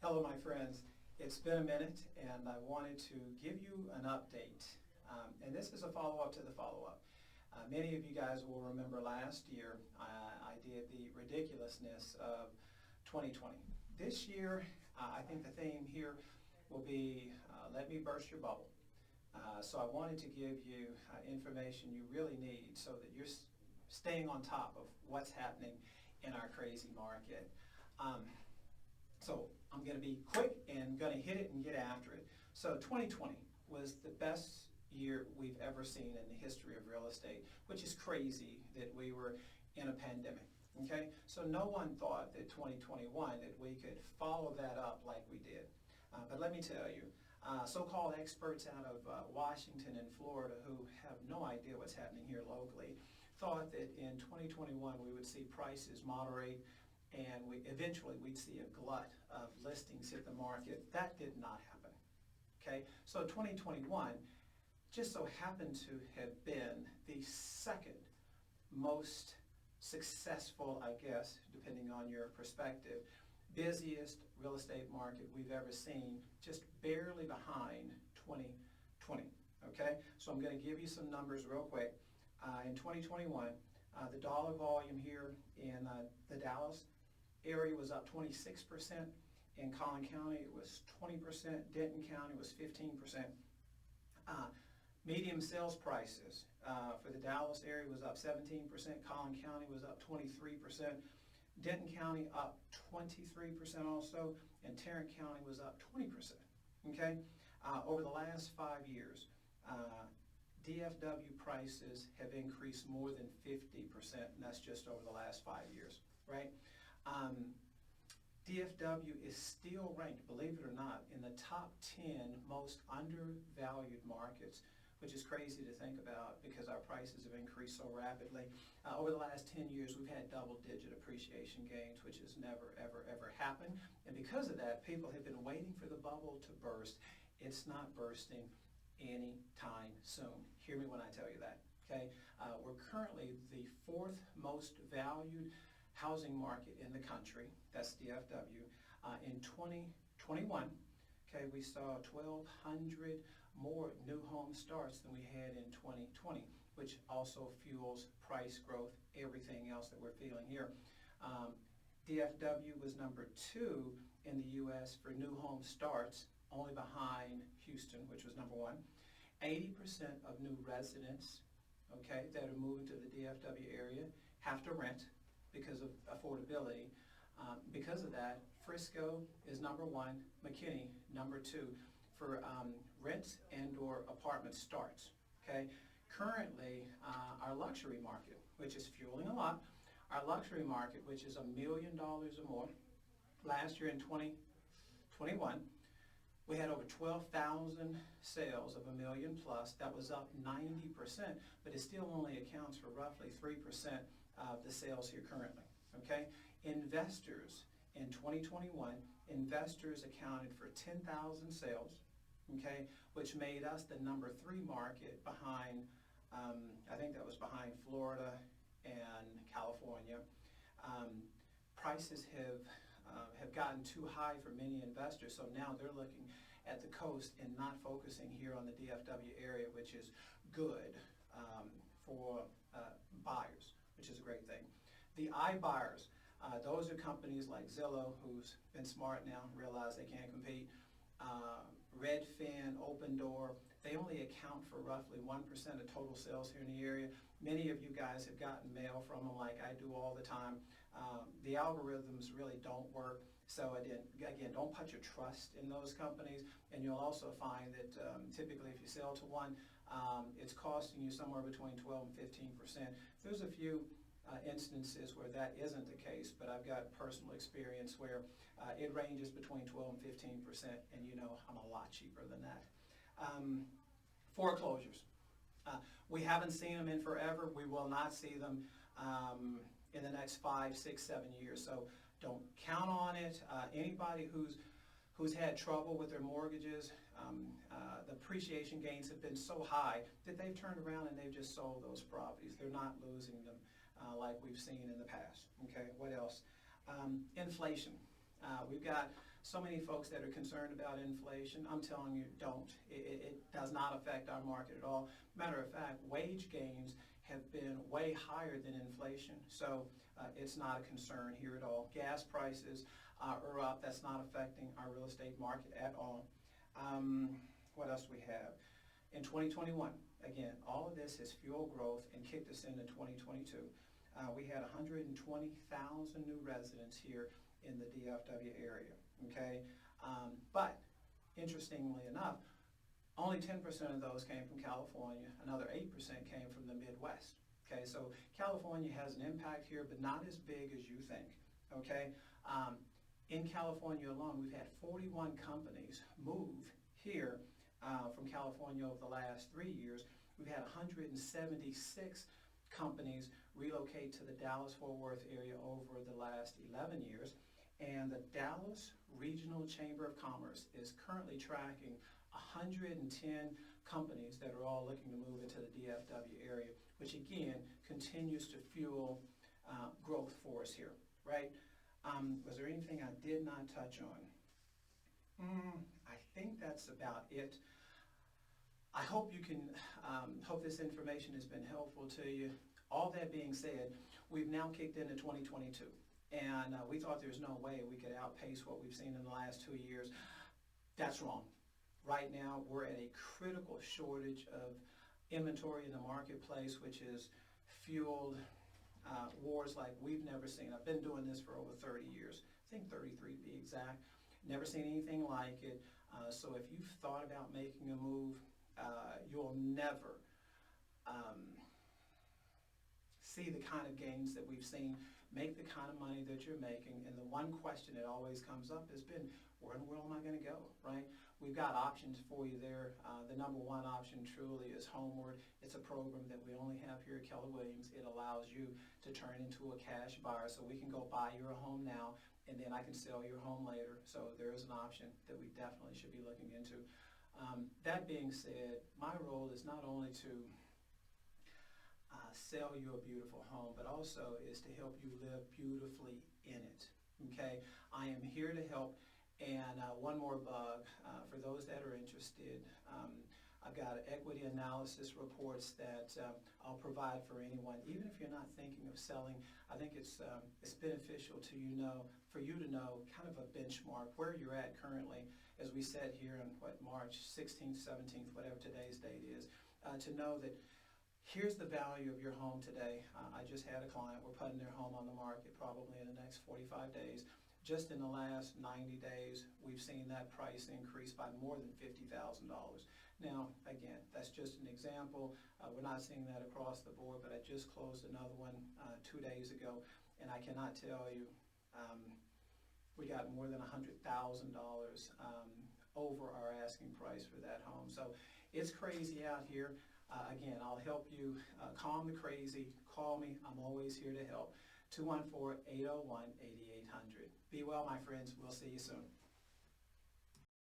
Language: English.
Hello, my friends. It's been a minute, and I wanted to give you an update. And this is a follow-up to the follow-up. Many of you guys will remember last year I did the ridiculousness of 2020. This year, I think the theme here will be let me burst your bubble. So I wanted to give you information you really need so that you're staying on top of what's happening in our crazy market. So I'm going to be quick and going to hit it and get after it. So 2020 was the best year we've ever seen in the history of real estate, which is crazy that we were in a pandemic. Okay, so no one thought that 2021 that we could follow that up like we did. But let me tell you, so-called experts out of Washington and Florida who have no idea what's happening here locally thought that in 2021 we would see prices moderate and eventually we'd see a glut of listings hit the market. That did not happen. Okay, so 2021 just so happened to have been the second most successful, I guess, depending on your perspective, busiest real estate market we've ever seen, just barely behind 2020. Okay, so I'm going to give you some numbers real quick. In 2021, the dollar volume here in the Dallas area was up 26%. In Collin County, it was 20%. Denton County was 15%. Medium sales prices for the Dallas area was up 17%. Collin County was up 23%. Denton County up 23% also. And Tarrant County was up 20%. Okay? Over the last 5 years, DFW prices have increased more than 50%, and that's just over the last 5 years, right? DFW is still ranked, believe it or not, in the top 10 most undervalued markets, which is crazy to think about because our prices have increased so rapidly. Over the last 10 years, we've had double-digit appreciation gains, which has never, ever, ever happened. And because of that, people have been waiting for the bubble to burst. It's not bursting anytime soon. Hear me when I tell you that, okay? We're currently the fourth most valued housing market in the country. That's DFW. In 2021, okay, we saw 1,200 more new home starts than we had in 2020, which also fuels price growth, everything else that we're feeling here. DFW was number 2 in the U.S. for new home starts, only behind Houston, which was number 1. 80% of new residents, okay, that are moving to the DFW area have to rent because of affordability. Because of that, Frisco is number 1, McKinney number 2 for rent and or apartment starts, okay? Currently, our luxury market, which is fueling a lot, our luxury market, which is $1 million or more, last year in 2021, we had over 12,000 sales of $1 million plus. That was up 90%, but it still only accounts for roughly 3% of the sales here currently, okay? Investors in 2021, investors accounted for 10,000 sales, okay, which made us the number 3 market behind, I think that was behind Florida and California. Prices have gotten too high for many investors, so now they're looking at the coast and not focusing here on the DFW area, which is good for buyers, which is a great thing. The iBuyers, those are companies like Zillow, who's been smart now, realize they can't compete. Redfin, Open Door, they only account for roughly 1% of total sales here in the area. Many of you guys have gotten mail from them like I do all the time. The algorithms really don't work. So again, don't put your trust in those companies. And you'll also find that typically if you sell to one, it's costing you somewhere between 12 and 15%. There's a few instances where that isn't the case, but I've got personal experience where it ranges between 12 and 15%, and you know I'm a lot cheaper than that. Foreclosures. We haven't seen them in forever. We will not see them in the next 5, 6, 7 years. So don't count on it. Anybody who's had trouble with their mortgages, the appreciation gains have been so high that they've turned around and they've just sold those properties. They're not losing them like we've seen in the past. Okay, what else? Inflation. We've got so many folks that are concerned about inflation. I'm telling you, don't. It does not affect our market at all. Matter of fact, wage gains have been way higher than inflation, so it's not a concern here at all. Gas prices are up. That's not affecting our real estate market at all. What else do we have? In 2021, again, all of this has fueled growth and kicked us into 2022. We had 120,000 new residents here in the DFW area, okay? But interestingly enough, only 10% of those came from California. Another 8% came from the Midwest, okay? So California has an impact here, but not as big as you think, okay? In California alone, we've had 41 companies move here from California over the last 3 years. We've had 176 companies relocate to the Dallas-Fort Worth area over the last 11 years. And the Dallas Regional Chamber of Commerce is currently tracking 110 companies that are all looking to move into the DFW area, which again continues to fuel growth for us here, right? Was there anything I did not touch on? I think that's about it. I hope you can, hope this information has been helpful to you. All that being said, we've now kicked into 2022, and we thought there was no way we could outpace what we've seen in the last 2 years. That's wrong. Right now, we're at a critical shortage of inventory in the marketplace, which has fueled wars like we've never seen. I've been doing this for over 30 years, I think 33 to be exact. Never seen anything like it. So if you've thought about making a move, you'll never see the kind of gains that we've seen, make the kind of money that you're making. And the one question that always comes up has been, where in the world am I going to go, right? We've got options for you there. The number one option truly is Homeward. It's a program that we only have here at Keller Williams. It allows you to turn into a cash buyer, so we can go buy your home now, and then I can sell your home later. So there is an option that we definitely should be looking into. That being said, my role is not only to sell you a beautiful home, but also is to help you live beautifully in it, okay? I am here to help. And one more bug, for those that are interested, I've got equity analysis reports that I'll provide for anyone. Even if you're not thinking of selling, I think it's beneficial to for you to know kind of a benchmark where you're at currently as we sit here on March 16th, 17th, whatever today's date is, to know that here's the value of your home today. I just had a client, we're putting their home on the market probably in the next 45 days. Just in the last 90 days, we've seen that price increase by more than $50,000. Now, again, that's just an example. We're not seeing that across the board, but I just closed another one 2 days ago, and I cannot tell you, we got more than $100,000 over our asking price for that home. So it's crazy out here. Again, I'll help you calm the crazy. Call me. I'm always here to help. 214-801-8800. Be well, my friends. We'll see you soon.